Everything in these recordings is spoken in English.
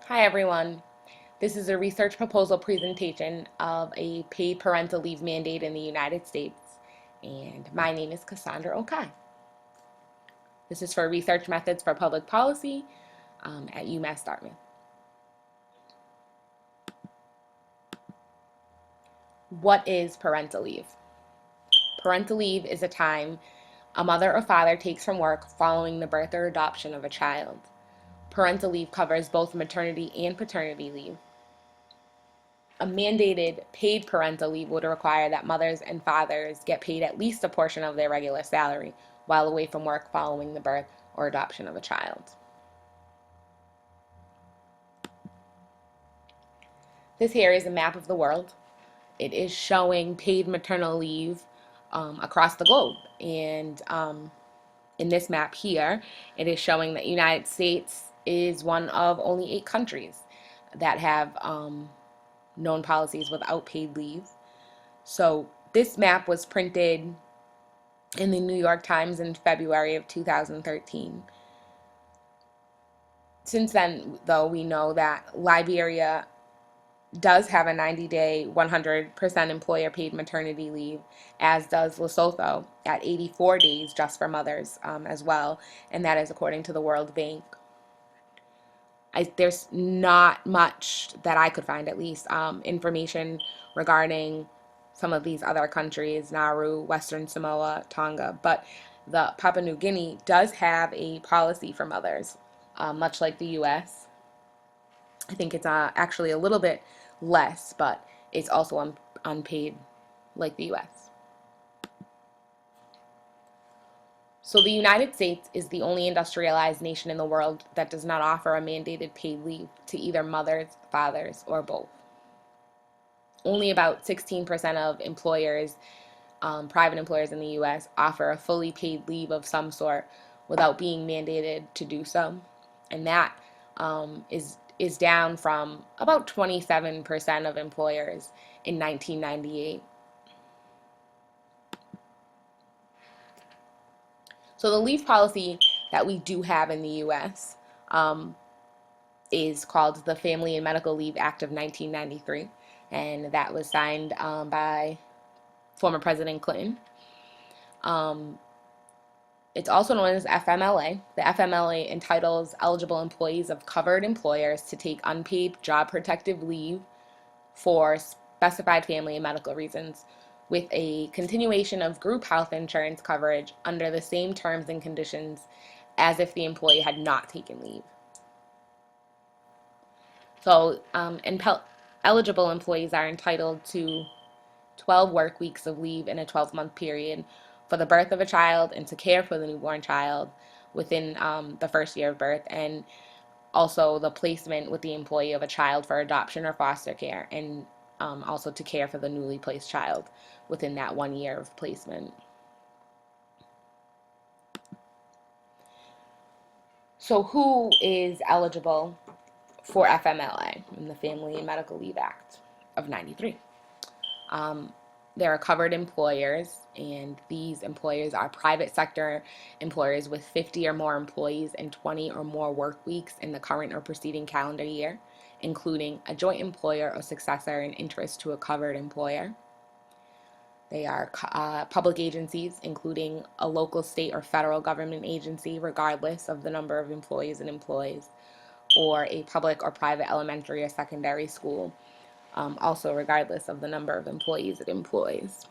Hi everyone. This is a research proposal presentation of a paid parental leave mandate in the United States, and my name is Cassandra Okai. This is for Research Methods for Public Policy at UMass Dartmouth. What is parental leave? Parental leave is a time a mother or father takes from work following the birth or adoption of a child. Parental leave covers both maternity and paternity leave. A mandated paid parental leave would require that mothers and fathers get paid at least a portion of their regular salary while away from work following the birth or adoption of a child. This here is a map of the world. It is showing paid maternal leave across the globe. And in this map here, it is showing that the United States is one of only 8 countries that have known policies without paid leave. So this map was printed in the New York Times in February of 2013. Since then, though, we know that Liberia does have a 90-day, 100% employer paid maternity leave, as does Lesotho at 84 days just for mothers as well, and that is according to the World Bank. There's not much that I could find, at least, information regarding some of these other countries, Nauru, Western Samoa, Tonga, but the Papua New Guinea does have a policy for mothers, much like the U.S. I think it's actually a little bit less, but it's also unpaid like the U.S. So the United States is the only industrialized nation in the world that does not offer a mandated paid leave to either mothers, fathers, or both. Only about 16% of employers, private employers in the U.S., offer a fully paid leave of some sort without being mandated to do so. And that is down from about 27% of employers in 1998. So the leave policy that we do have in the U.S. Is called the Family and Medical Leave Act of 1993, and that was signed by former President Clinton. It's also known as FMLA. The FMLA entitles eligible employees of covered employers to take unpaid job protective leave for specified family and medical reasons, with a continuation of group health insurance coverage under the same terms and conditions as if the employee had not taken leave. So, eligible employees are entitled to 12 work weeks of leave in a 12-month period for the birth of a child and to care for the newborn child within the first year of birth, and also the placement with the employee of a child for adoption or foster care, and also to care for the newly placed child within that 1 year of placement. So who is eligible for FMLA in the Family and Medical Leave Act of 93? There are covered employers, and these employers are private sector employers with 50 or more employees and 20 or more work weeks in the current or preceding calendar year, including a joint employer or successor in interest to a covered employer. They are public agencies, including a local, state, or federal government agency, regardless of the number of employees it employs, or a public or private elementary or secondary school, also regardless of the number of employees it employs.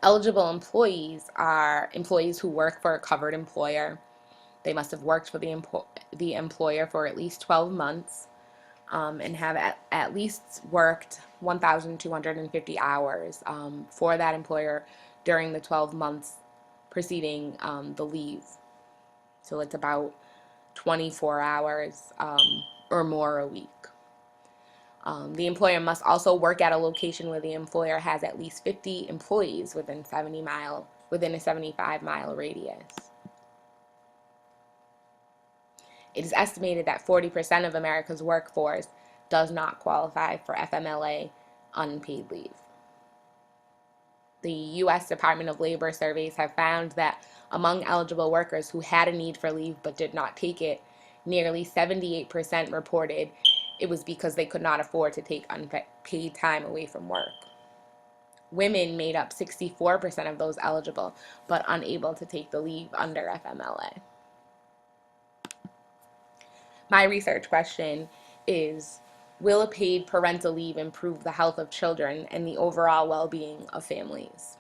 Eligible employees are employees who work for a covered employer. They must have worked for the employer for at least 12 months and have at least worked 1,250 hours for that employer during the 12 months preceding the leave. So it's about 24 hours or more a week. The employer must also work at a location where the employer has at least 50 employees within a 75-mile radius. It is estimated that 40% of America's workforce does not qualify for FMLA unpaid leave. The U.S. Department of Labor surveys have found that among eligible workers who had a need for leave but did not take it, Nearly 78% reported it was because they could not afford to take unpaid time away from work. Women made up 64% of those eligible, but unable to take the leave under FMLA. My research question is, will a paid parental leave improve the health of children and the overall well-being of families?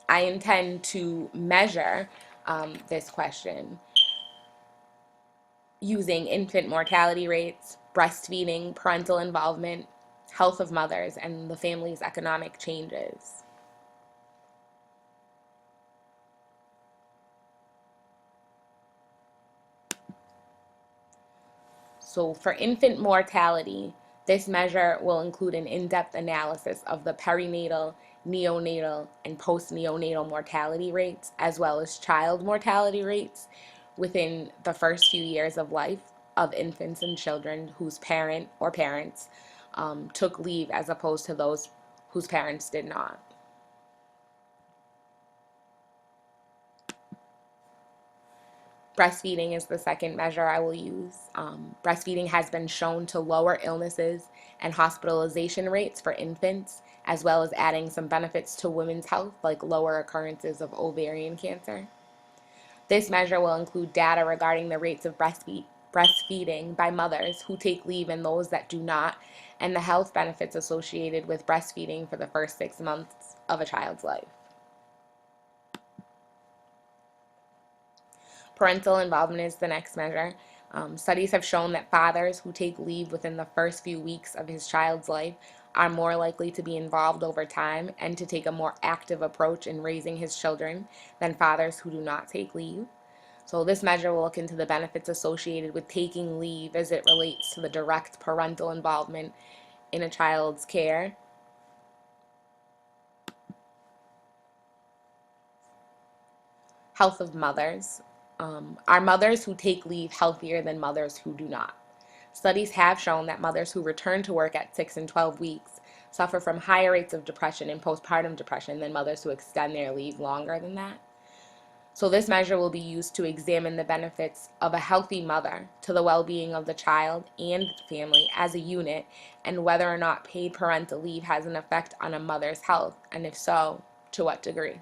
I intend to measure this question using infant mortality rates, breastfeeding, parental involvement, health of mothers, and the family's economic changes. So for infant mortality, this measure will include an in-depth analysis of the perinatal, neonatal, and post-neonatal mortality rates, as well as child mortality rates within the first few years of life of infants and children whose parent or parents took leave as opposed to those whose parents did not. Breastfeeding is the second measure I will use. Breastfeeding has been shown to lower illnesses and hospitalization rates for infants, as well as adding some benefits to women's health, like lower occurrences of ovarian cancer. This measure will include data regarding the rates of breastfeeding by mothers who take leave and those that do not, and the health benefits associated with breastfeeding for the first 6 months of a child's life. Parental involvement is the next measure. Studies have shown that fathers who take leave within the first few weeks of his child's life are more likely to be involved over time and to take a more active approach in raising his children than fathers who do not take leave. So this measure will look into the benefits associated with taking leave as it relates to the direct parental involvement in a child's care. Health of mothers. Are mothers who take leave healthier than mothers who do not? Studies have shown that mothers who return to work at 6 and 12 weeks suffer from higher rates of depression and postpartum depression than mothers who extend their leave longer than that. So this measure will be used to examine the benefits of a healthy mother to the well-being of the child and family as a unit, and whether or not paid parental leave has an effect on a mother's health, and if so, to what degree.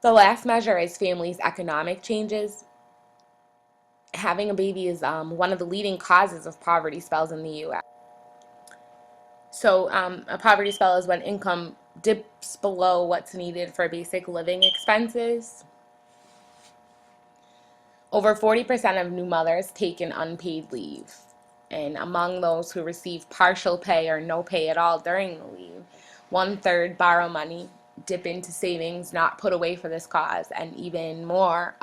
The last measure is families' economic changes. Having a baby is one of the leading causes of poverty spells in the U.S. So a poverty spell is when income dips below what's needed for basic living expenses. Over 40% of new mothers take an unpaid leave. And among those who receive partial pay or no pay at all during the leave, 1/3 borrow money, dip into savings not put away for this cause, and even more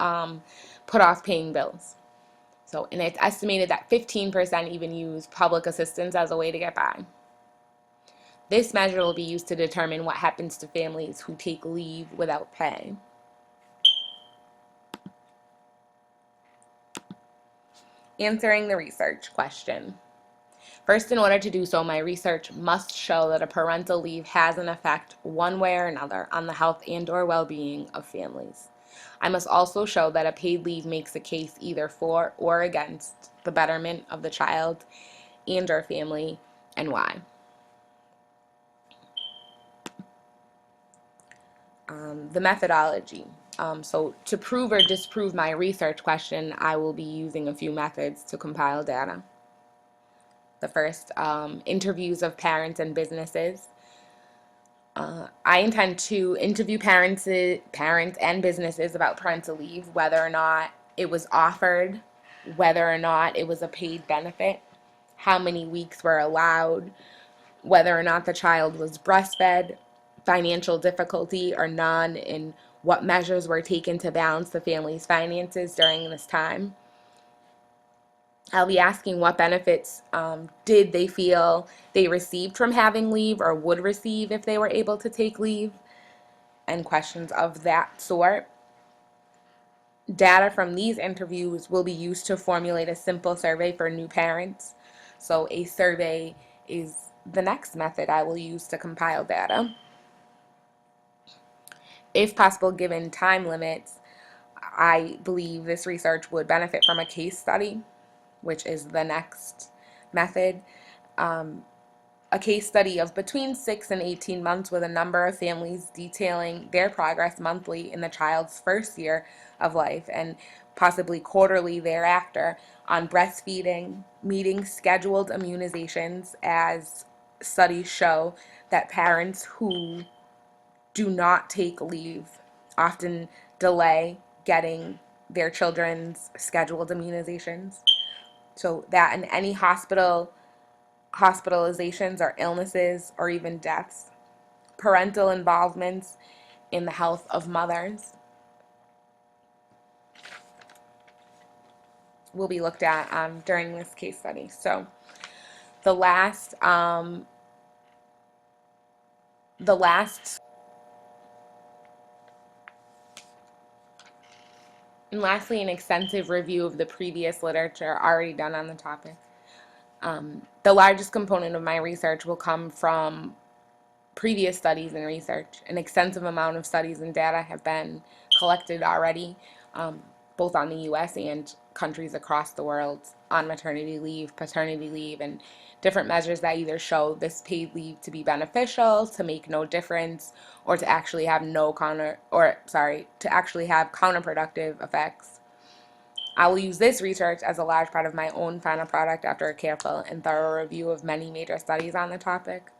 put off paying bills. So, and it's estimated that 15% even use public assistance as a way to get by. This measure will be used to determine what happens to families who take leave without pay. Answering the research question. First, in order to do so, my research must show that a parental leave has an effect one way or another on the health and/or well-being of families. I must also show that a paid leave makes a case either for or against the betterment of the child and/or family, and why. The methodology. So to prove or disprove my research question, I will be using a few methods to compile data. The first, interviews of parents and businesses. I intend to interview parents and businesses about parental leave, whether or not it was offered, whether or not it was a paid benefit, how many weeks were allowed, whether or not the child was breastfed, financial difficulty or none, and what measures were taken to balance the family's finances during this time. I'll be asking what benefits did they feel they received from having leave or would receive if they were able to take leave, and questions of that sort. Data from these interviews will be used to formulate a simple survey for new parents. So a survey is the next method I will use to compile data. If possible, given time limits, I believe this research would benefit from a case study, which is the next method. A case study of between 6 and 18 months with a number of families detailing their progress monthly in the child's first year of life and possibly quarterly thereafter on breastfeeding, meeting scheduled immunizations, as studies show that parents who do not take leave often delay getting their children's scheduled immunizations. So that in any hospitalizations or illnesses or even deaths, parental involvements in the health of mothers will be looked at during this case study. So the last, the last, and lastly, an extensive review of the previous literature already done on the topic. The largest component of my research will come from previous studies and research. An extensive amount of studies and data have been collected already, both on the US and countries across the world, on maternity leave, paternity leave, and different measures that either show this paid leave to be beneficial, to make no difference, or to actually have to actually have counterproductive effects. I will use this research as a large part of my own final product after a careful and thorough review of many major studies on the topic.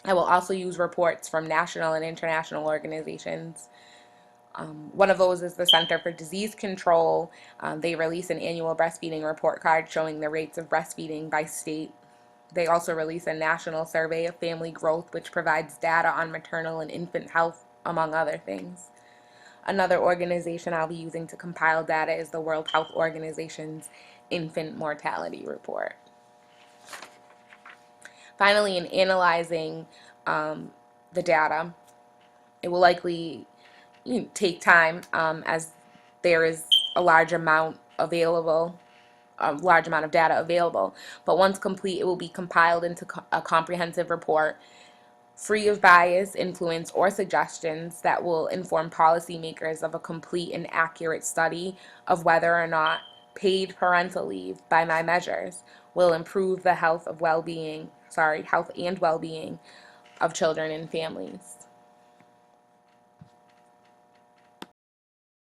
I will also use reports from national and international organizations. One of those is the Center for Disease Control. They release an annual breastfeeding report card showing the rates of breastfeeding by state. They also release a national survey of family growth, which provides data on maternal and infant health, among other things. Another organization I'll be using to compile data is the World Health Organization's Infant Mortality Report. Finally, in analyzing the data, it will likely take time as there is a large amount of data available. But once complete, it will be compiled into a comprehensive report free of bias, influence, or suggestions that will inform policymakers of a complete and accurate study of whether or not paid parental leave, by my measures, will improve the health and well-being of children and families.